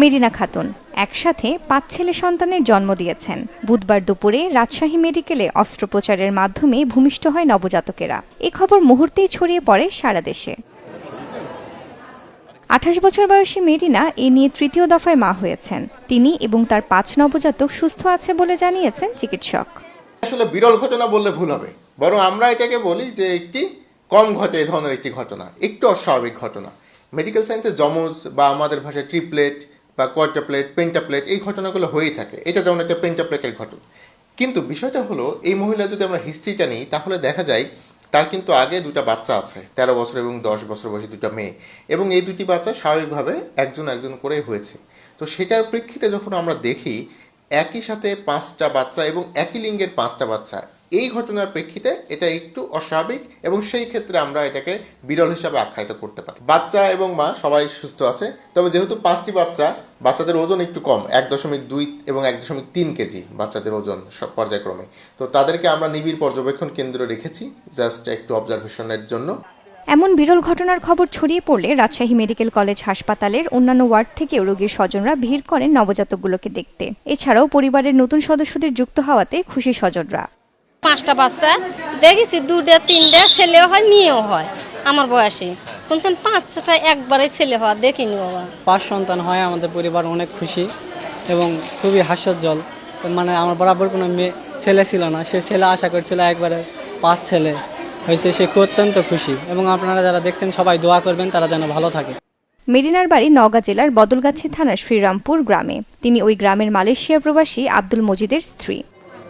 মেরিনা খাতুন একসাথে ৫ ছেলে সন্তানের জন্ম দিয়েছেন। বুধবার দুপুরে রাজশাহী মেডিকেলে অস্ত্রোপচারের মাধ্যমে ভূমিষ্ঠ হয় নবজাতকেরা। এ খবর মুহূর্তেই ছড়িয়ে পড়ে সারা দেশে। ২৮ বছর বয়সী মেরিনা এ নিয়ে তৃতীয় দফায় মা হয়েছেন। তিনি এবং তার ৫ নবজাতক সুস্থ আছে বলে জানিয়েছেন চিকিৎসক। আসলে বিরল ঘটনা বললে ভুল হবে, বরং আমরা এটাকে বলি যে একটি কম ঘটে এই ধরনের একটি ঘটনা, একটু অস্বাভাবিক ঘটনা। মেডিকেল সায়েন্সে যমজ বা আমাদের ভাষায় ট্রিপলেট বা কোয়াড্রাপ্লেট, পেন্টাপ্লেট এই ঘটনাগুলো হয়েই থাকে। এটা যেমন একটা পেন্টাপ্লেটের ঘটনা। কিন্তু বিষয়টা হলো এই মহিলা যদি আমরা হিস্ট্রিটা নিই তাহলে দেখা যায় তার কিন্তু আগে দুটা বাচ্চা আছে, 13 বছর এবং 10 বছর বয়সী দুটা মেয়ে, এবং এই দুটি বাচ্চা স্বাভাবিকভাবে একজন করে হয়েছে। তো সেটার প্রেক্ষিতে যখন আমরা দেখি একই সাথে 5টা বাচ্চা এবং একই লিঙ্গের 5টা বাচ্চা, এই ঘটনার প্রেক্ষিতে এটা একটু অস্বাভাবিক এবং সেই ক্ষেত্রে আমরা এটাকে বিরল হিসাবে আখ্যায়িত করতে পারি। বাচ্চা এবং মা সবাই সুস্থ আছে, তবে যেহেতু 5টি বাচ্চাদের ওজন একটু কম, 1.2 এবং 1.3 কেজি বাচ্চাদের ওজন সব পর্যায়ক্রমে, তো তাদেরকে আমরা নিবিড় পর্যবেক্ষণ কেন্দ্রে রেখেছি জাস্ট একটু অবজারভেশনের জন্য। এমন বিরল ঘটনার খবর ছড়িয়ে পড়লে রাজশাহী মেডিকেল কলেজ হাসপাতালের অন্যান্য ওয়ার্ড থেকেও রোগীর স্বজনরা ভিড় করেন নবজাতকগুলোকে দেখতে। এছাড়াও পরিবারের নতুন সদস্যদের যুক্ত হওয়াতে খুশি স্বজনরা। 5টা বাচ্চা দেখেছি, 2টা 3টা ছেলেও হয় মেয়েও হয় আমার বয়সে, কিন্তু 5টা একবারে ছেলে হওয়া দেখিনি বাবা। 5 সন্তান হয় আমাদের পরিবার, অনেক খুশি এবং খুবই হাস্যোজ্জ্বল। মানে আমার বরাবর কোনো ছেলে ছিল না, সে ছেলে আশা করছিল, একবারে 5 ছেলে হয়েছে, সে অত্যন্ত খুশি। এবং আপনারা যারা দেখছেন সবাই দোয়া করবেন তারা যেন ভালো থাকে। মেরিনার বাড়ি নওগাঁ জেলার বদলগাছি থানার শ্রীরামপুর গ্রামে। তিনি ওই গ্রামের মালয়েশিয়া প্রবাসী আব্দুল মজিদের স্ত্রী।